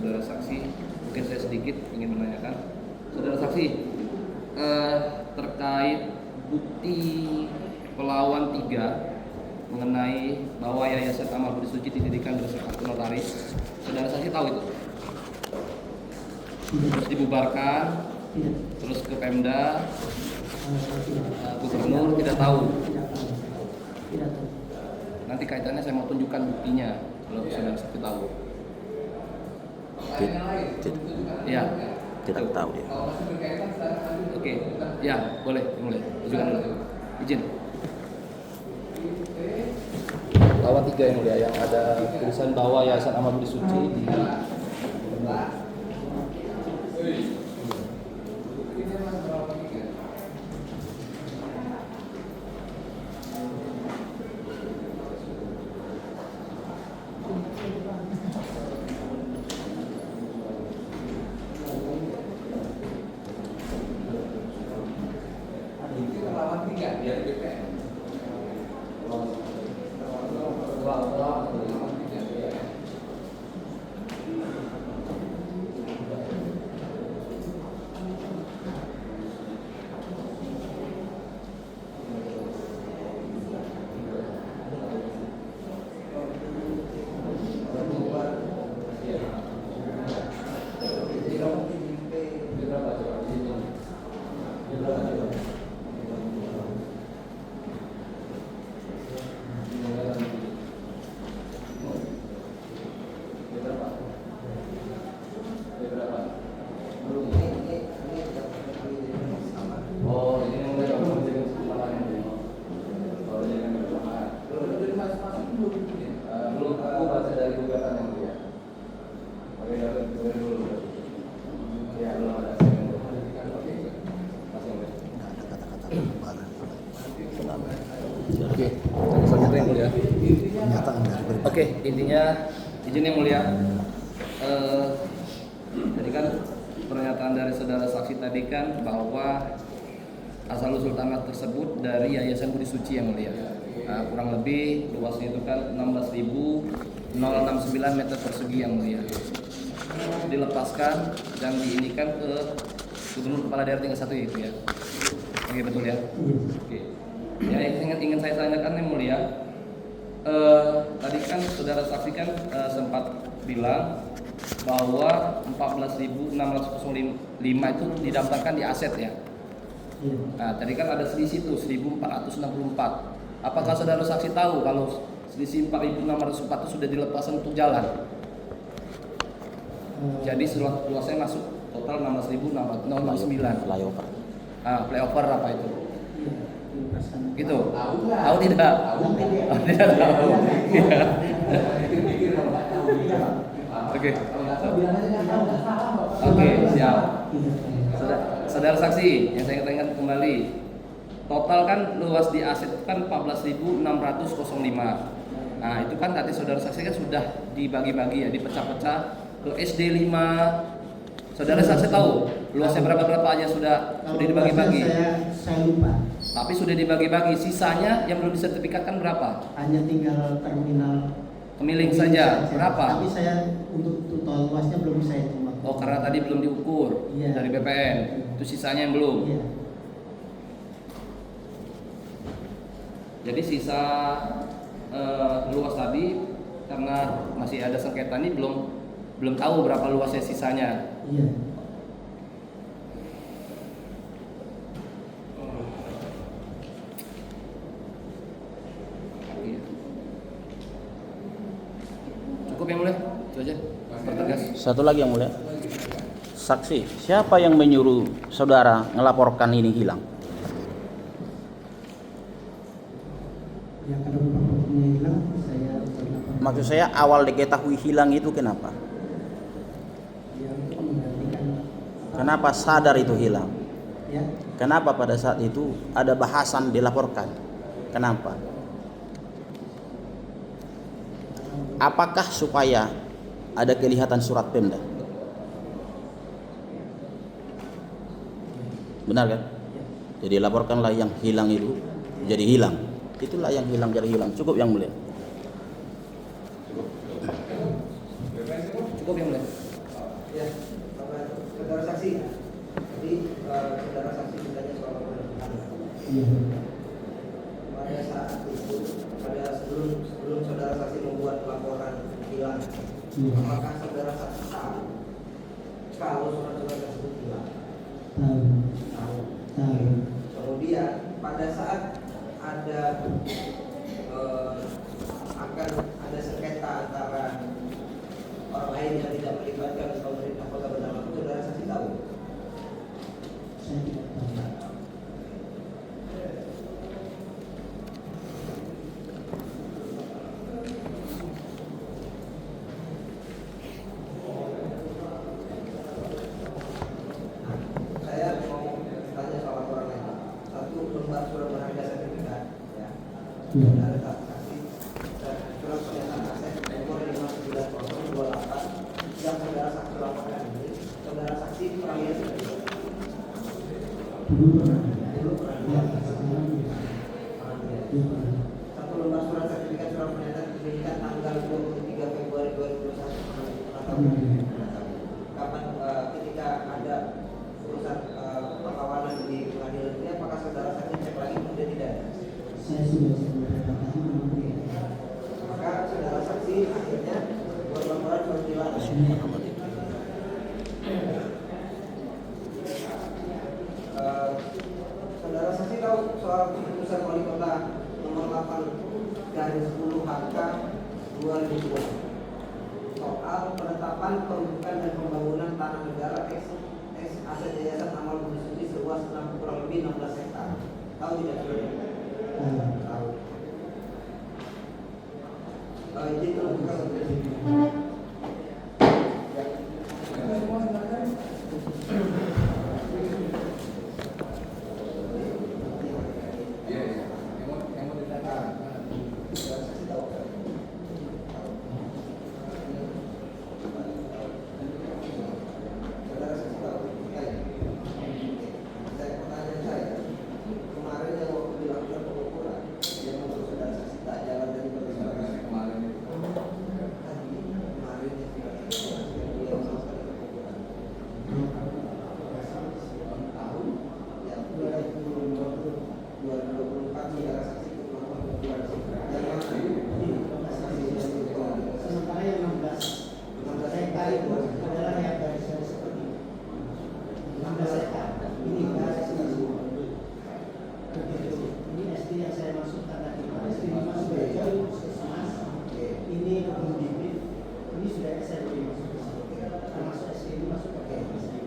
saudara saksi, mungkin saya sedikit ingin menanyakan. Saudara saksi, terkait bukti pelawan 3 mengenai bahwa Yayasan Amal Budi Suci didirikan berdasarkan akte notaris, saudara saksi tahu itu? Terus dibubarkan, terus ke Pemda, Gubernur tidak tahu. Nanti kaitannya saya mau tunjukkan buktinya kalau saudara saksi tahu. Ya, Tidak tahu ya. Oke, ya boleh, tunjukkan dulu. Izin. Lawan 3 yang mulia, yang ada tulisan bahwa Yayasan Amal Budi Suci di Oke, intinya izin yang mulia, jadi kan pernyataan dari saudara saksi tadi kan bahwa asal usul tanah tersebut dari Yayasan Budi Suci yang mulia. Nah, kurang lebih luasnya itu kan 16.069 meter persegi yang mulia. Dilepaskan dan diinikan ke Gubernur Kepala Daerah tingkat 1 itu ya. Oke, betul ya. Oke. Ya, yang ingin saya tanyakan yang mulia. Tadi kan saudara saksi kan sempat bilang bahwa 14.605 itu didaftarkan di aset ya. Nah, tadi kan ada selisih tuh 1.464. Apakah saudara saksi tahu kalau selisih 4.604 itu sudah dilepaskan untuk jalan? Jadi luasnya masuk total 16.609. Flyover. Flyover apa itu? Gitu. Tahu tidak? Tidak tahu. Oke. Oke, siap. Saudara saksi, yang saya ingat kembali. Total kan luas di aset itu kan 14.605. Nah, itu kan tadi saudara saksi kan sudah dibagi-bagi ya, dipecah-pecah ke SD 5. Saudara saksi tahu luasnya berapa aja sudah dibagi-bagi? Saya lupa. Tapi sudah dibagi-bagi, sisanya yang belum disertifikatkan berapa? Hanya tinggal terminal Kemiling saja. Berapa? Tapi saya untuk total luasnya belum saya terima. Oh, karena tadi belum diukur dari BPN. Itu sisanya yang belum. Iya. Jadi sisa luas tadi karena masih ada sengketa ini belum tahu berapa luasnya sisanya. Iya. Cukup yang mulia, itu aja. Pertegas. Satu lagi yang mulia. Saksi, siapa yang menyuruh saudara ngelaporkan ini hilang? Ya kalau bapaknya hilang, saya lapor. Maksud saya awal diketahui hilang itu kenapa? Ya untuk menggantikan. Kenapa sadar itu hilang? Ya. Kenapa pada saat itu ada bahasan dilaporkan? Kenapa? Apakah supaya ada kelihatan surat Pemda? Benar kan? Jadi laporkanlah yang hilang itu jadi hilang. Itulah yang hilang jadi hilang. Cukup yang mulia. Cukup yang mulia. Ya, saudara saksi. Jadi saudara saksi ditanya soal penerbitan. Pada saat itu, sebelum saudara saksi membuat laporan hilang, apakah saudara saksi tahu kalau surat-surat tersebut hilang? Tahu. Kemudian pada saat ada akan ada sengketa antara orang lain yang tidak melibatkan pemerintah Kota Bandar Lampung, saudara saksi tahu? Saya tidak tahu. Saya mau tanya soal laporan lain. Satu, lembar surat berharga sertifikat, ya. Ada saksi surat pernyataan aset nomor 519/28 yang saudara saksi laporkan ini, saudara saksi pernah lihat tidak? Dulu pernah. Dulu pernah Ya, lihat. sekarang tidak. Pernah lihat. Dulu pernah. Satu lembar surat sertifikat surat pernyataan kepemilikan tanggal 23 Februari 2021 pernah tahu? Pernah lihat. Pernah tahu. Kapan ketika ada urusan perlawanan di pengadilan ini, apakah saudara saksi cek lagi kemudian tidak? Saya sudah cek beberapa kali, memang tidak. Maka saudara saksi akhirnya buat laporan surat hilang. Saudara saksi tahu soal keputusan wali kota nomor 8/10 HK 2002 soal penetapan peruntukan dan pembangunan tanah negara ex aset yayasan amal budi suci seluas kurang lebih 16 hektar. Tahu tidak? Tahu. Izin menunjukkan Sementara yang 16 hektar itu adalah yang dari saya seperti 16 hektar. Ini ini SD yang saya masukkan tadi. SD masuk gereja, puskesmas. Ini kebun bibit. Ini sudah SMP masuk ke sini. Termasuk SD ini masuk ke sini.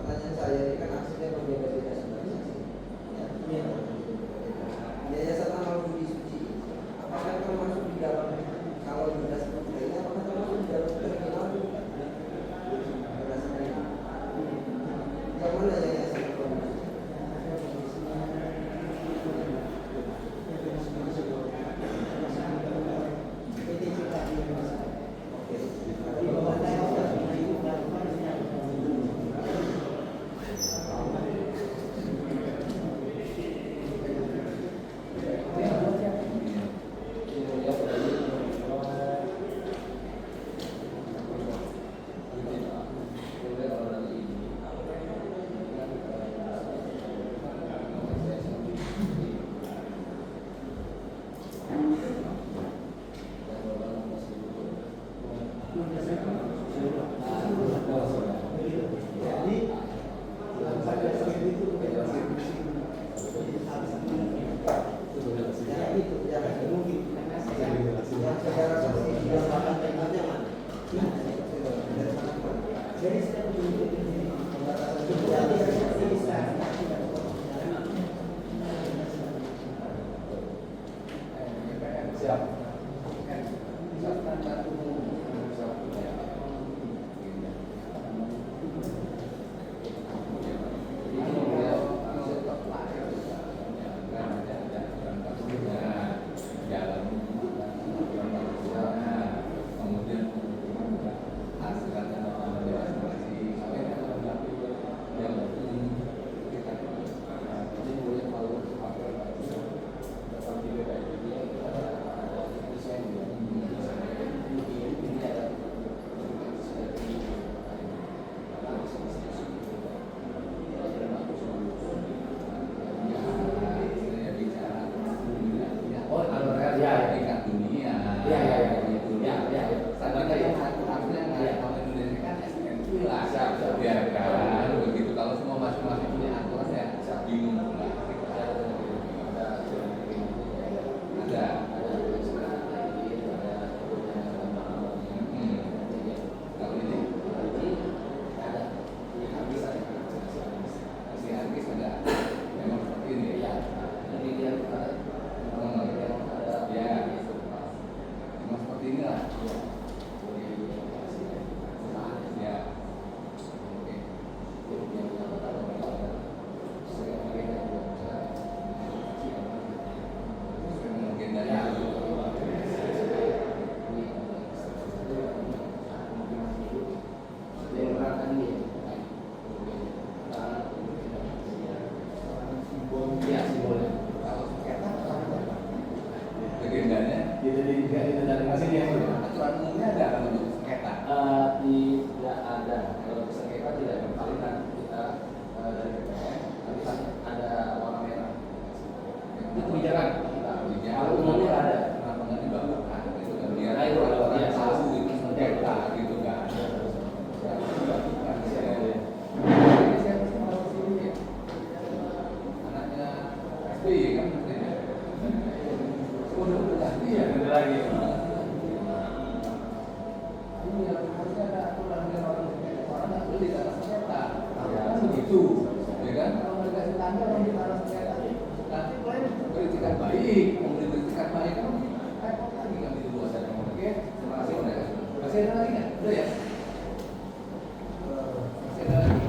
pertanyaan saya ini kan aksesnya berbeda-beda saudara saksi. Ya. Yayasan amal budi suci, apakah termasuk di dalam kalau sudah seperti ini, apakah termasuk di dalam terminal? Berdasarkan yang mana yayasan amal budi suci? itu, ya kan? Kalau nggak dikasih tanda orang ditaruh ternyata nanti klien beritikat baik, mau beritikat baik kan repot lagi kan itu dua saya ngomong. Oke, terima kasih udah. Masih ada lagi nggak? Udah ya? Masih ada lagi.